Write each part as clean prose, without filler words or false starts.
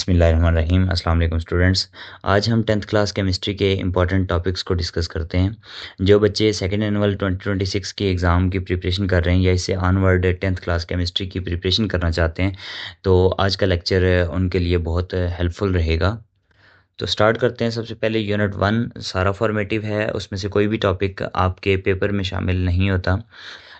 बिस्मिल्लाहिर्रहमानिर्रहीम। अस्सलाम वालेकुम स्टूडेंट्स। आज हम 10th क्लास केमिस्ट्री के इंपॉर्टेंट टॉपिक्स को डिस्कस करते हैं। जो बच्चे सेकेंड एनुअल 2026 के एग्ज़ाम की प्रिपरेशन कर रहे हैं या इससे ऑनवर्ड 10th क्लास केमिस्ट्री की प्रिपरेशन करना चाहते हैं तो आज का लेक्चर उनके लिए बहुत हेल्पफुल रहेगा। तो स्टार्ट करते हैं। सबसे पहले यूनिट 1 सारा फॉर्मेटिव है, उसमें से कोई भी टॉपिक आपके पेपर में शामिल नहीं होता।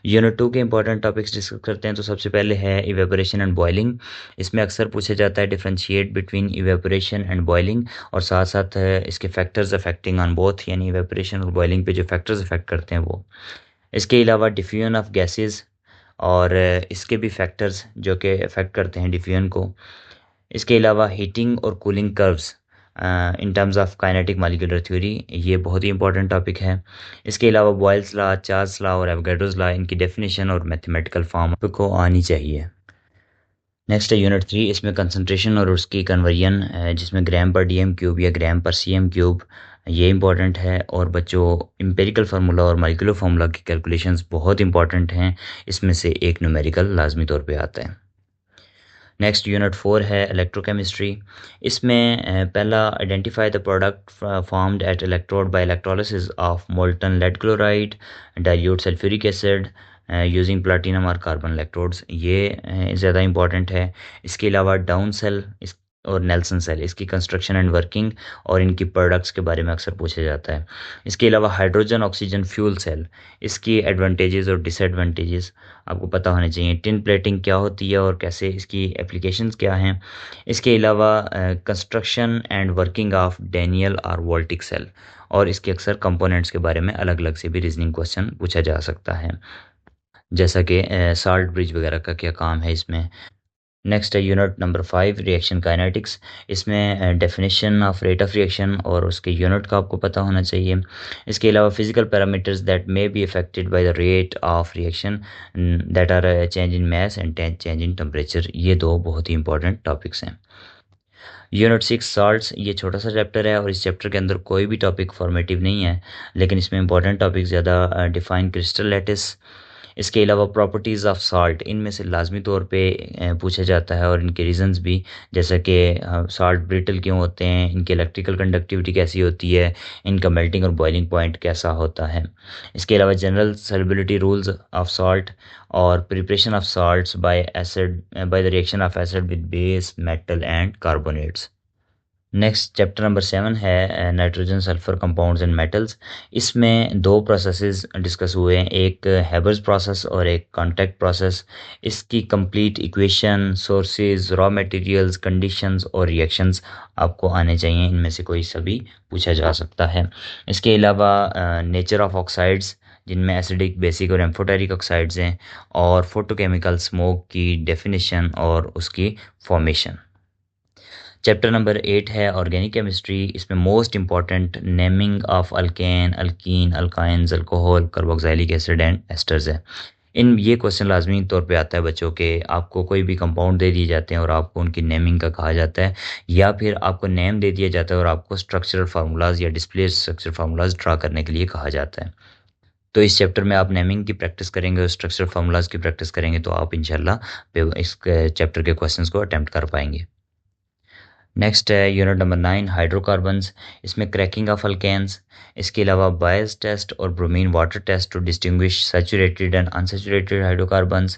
यूनिट 2 के इंपॉर्टेंट टॉपिक्स डिस्कस करते हैं। तो सबसे पहले है इवेपोरेशन एंड बॉइलिंग। इसमें अक्सर पूछा जाता है differentiate between evaporation and boiling, और साथ साथ इसके फैक्टर्स अफेक्टिंग ऑन बोथ, यानी इवेपोरेशन और बॉइलिंग पे जो फैक्टर्स अफेक्ट करते हैं वो। इसके अलावा डिफ्यूजन ऑफ गैसेस और इसके भी फैक्टर्स जो कि अफेक्ट करते हैं डिफ्यूजन को। इसके अलावा हीटिंग और cooling curves in terms of kinetic molecular theory, ये बहुत ही इंपॉर्टेंट टॉपिक है। इसके अलावा बॉयल्स लॉ, चार्ल्स लॉ और एवोगाड्रोस लॉ, इनकी डेफिनेशन और मैथमेटिकल फॉर्म को आनी चाहिए। नेक्स्ट है यूनिट 3। इसमें कंसंट्रेशन और उसकी कन्वर्जन, जिसमें ग्राम पर डीएम क्यूब या ग्राम पर सीएम क्यूब, ये इंपॉर्टेंट है। और बच्चों, एम्पिरिकल फार्मूला और मॉलिक्यूलर फार्मूला की कैलकुलेशंस बहुत इंपॉर्टेंट हैं, इसमें से एक न्यूमेरिकल लाजमी तौर पे आता है। नेक्स्ट यूनिट 4 है इलेक्ट्रोकेमिस्ट्री। इसमें पहला identify the product formed at electrode by electrolysis of molten lead chloride, dilute sulphuric acid using platinum और कार्बन इलेक्ट्रोड्स, ये ज़्यादा इंपॉर्टेंट है। इसके अलावा डाउन सेल और नेल्सन सेल, इसकी कंस्ट्रक्शन एंड वर्किंग और इनकी प्रोडक्ट्स के बारे में अक्सर पूछा जाता है। इसके अलावा हाइड्रोजन ऑक्सीजन फ्यूल सेल, इसकी एडवांटेजेस और डिसएडवांटेजेस आपको पता होने चाहिए। टिन प्लेटिंग क्या होती है और कैसे इसकी एप्लीकेशंस क्या हैं। इसके अलावा construction and working of Daniel और वोल्टिक सेल, और इसके अक्सर कंपोनेंट्स के बारे में अलग अलग से भी रीजनिंग क्वेश्चन पूछा जा सकता है, जैसा कि साल्ट ब्रिज वगैरह का क्या काम है इसमें। नेक्स्ट है यूनिट नंबर 5 रिएक्शन काइनेटिक्स। इसमें definition of rate of reaction और उसके यूनिट का आपको पता होना चाहिए। इसके अलावा physical parameters that may be affected by the rate of reaction that are change in mass and change in temperature, ये दो बहुत ही इंपॉर्टेंट टॉपिक्स हैं। यूनिट 6 साल्ट्स, ये छोटा सा चैप्टर है और इस चैप्टर के अंदर कोई भी टॉपिक फॉर्मेटिव नहीं है, लेकिन इसमें इंपॉर्टेंट टॉपिक ज़्यादा डिफाइन क्रिस्टल लैटिस। इसके अलावा प्रॉपर्टीज़ ऑफ साल्ट, इनमें से लाजमी तौर पे पूछा जाता है और इनके रीजंस भी, जैसा कि साल्ट ब्रिटल क्यों होते हैं, इनकी इलेक्ट्रिकल कंडक्टिविटी कैसी होती है, इनका मेल्टिंग और बॉइलिंग पॉइंट कैसा होता है। इसके अलावा general solubility rules of salt और preparation of salts by acid, by the reaction of acid with base metal and carbonates. Next chapter number 7 है nitrogen sulphur compounds and metals. इसमें दो प्रोसेसेस डिस्कस हुए हैं, एक हैबर्स प्रोसेस और एक contact process. इसकी complete equation, sources, raw materials, conditions और रिएक्शंस आपको आने चाहिए, इनमें से कोई सभी पूछा जा सकता है। इसके अलावा नेचर ऑफ ऑक्साइड्स, जिनमें एसिडिक, बेसिक और एम्फोटेरिक ऑक्साइड्स हैं, और फोटोकेमिकल स्मोक की डेफिनेशन और उसकी फॉर्मेशन। चैप्टर नंबर 8 है ऑर्गेनिक केमिस्ट्री। इसमें most important naming of alkane, alkyne, alkynes, alcohol, carboxylic acid and asters है। इन ये क्वेश्चन लाजमी तौर पे आता है बच्चों के, आपको कोई भी कंपाउंड दे दिए जाते हैं और आपको उनकी नेमिंग का कहा जाता है, या फिर आपको नेम दे दिया जाता है और आपको स्ट्रक्चरल फार्मूलाज या डिस्प्ले स्ट्रक्चर फार्मूलाज ड्रा करने के लिए कहा जाता है। तो इस चैप्टर में आप नेमिंग की प्रैक्टिस करेंगे और स्ट्रक्चरल फार्मूलाज की प्रैक्टिस करेंगे तो आप इंशाल्लाह इस चैप्टर के क्वेश्चंस को अटेम्प्ट कर पाएंगे। नेक्स्ट है यूनिट नंबर 9 हाइड्रोकार्बन्स। इसमें क्रैकिंग ऑफ अल्केन्स, इसके अलावा बायस टेस्ट और bromine water test to distinguish saturated and unsaturated hydrocarbons,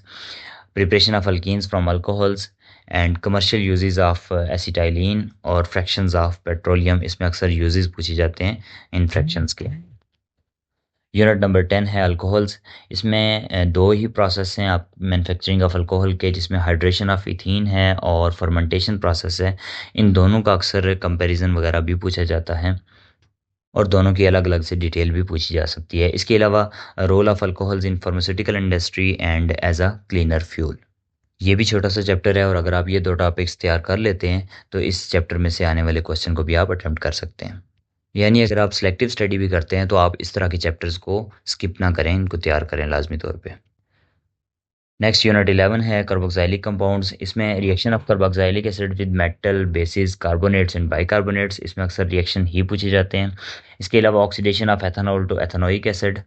preparation of alkenes from alcohols and commercial uses of acetylene और फ्रैक्शंस ऑफ पेट्रोलियम। इसमें अक्सर uses पूछे जाते हैं इन फ्रैक्शंस के। यूनिट नंबर 10 है अल्कोहल्स। इसमें दो ही प्रोसेस हैं आप मैन्युफैक्चरिंग ऑफ अल्कोहल के, जिसमें हाइड्रेशन ऑफ इथीन है और फर्मेंटेशन प्रोसेस है। इन दोनों का अक्सर कंपैरिजन वगैरह भी पूछा जाता है और दोनों की अलग अलग से डिटेल भी पूछी जा सकती है। इसके अलावा role of alcohols in pharmaceutical industry and as a cleaner fuel, ये भी छोटा सा चैप्टर है और अगर आप ये दो टॉपिक्स तैयार कर लेते हैं तो इस चैप्टर में से आने वाले क्वेश्चन को भी आप अटेम्प्ट कर सकते हैं। यानी अगर आप सिलेक्टिव स्टडी भी करते हैं तो आप इस तरह के चैप्टर्स को स्किप ना करें, इनको तैयार करें लाजमी तौर पे। नेक्स्ट यूनिट 11 है कार्बोक्सिलिक कंपाउंड्स। इसमें reaction of carboxylic acid with metal, bases, carbonates and bicarbonates, इसमें अक्सर रिएक्शन ही पूछे जाते हैं। इसके अलावा oxidation of ethanol to ethanoic acid,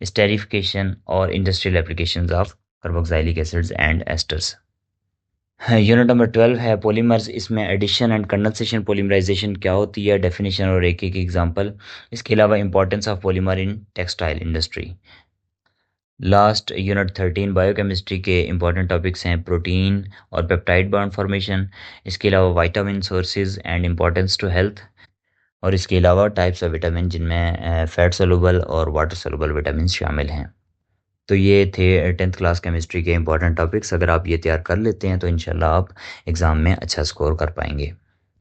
esterification और industrial applications of carboxylic acids and esters. Unit number 12 है पॉलीमर्स। इसमें एडिशन एंड कंडेंसेशन पॉलीमराइजेशन क्या होती है, डेफिनेशन और एक एक एग्जांपल। इसके अलावा importance of polymer in textile industry. Last unit 13 biochemistry के इंपॉर्टेंट टॉपिक्स हैं प्रोटीन और पेप्टाइड बॉन्ड फॉर्मेशन। इसके अलावा vitamin sources and importance to health. और इसके अलावा टाइप्स ऑफ विटामिन जिनमें फैट सोलुबल और वाटर सोलुबल विटामिन शामिल हैं। तो ये थे 10th क्लास केमिस्ट्री के इंपॉर्टेंट टॉपिक्स। अगर आप ये तैयार कर लेते हैं तो इंशाल्लाह आप एग्ज़ाम में अच्छा स्कोर कर पाएंगे।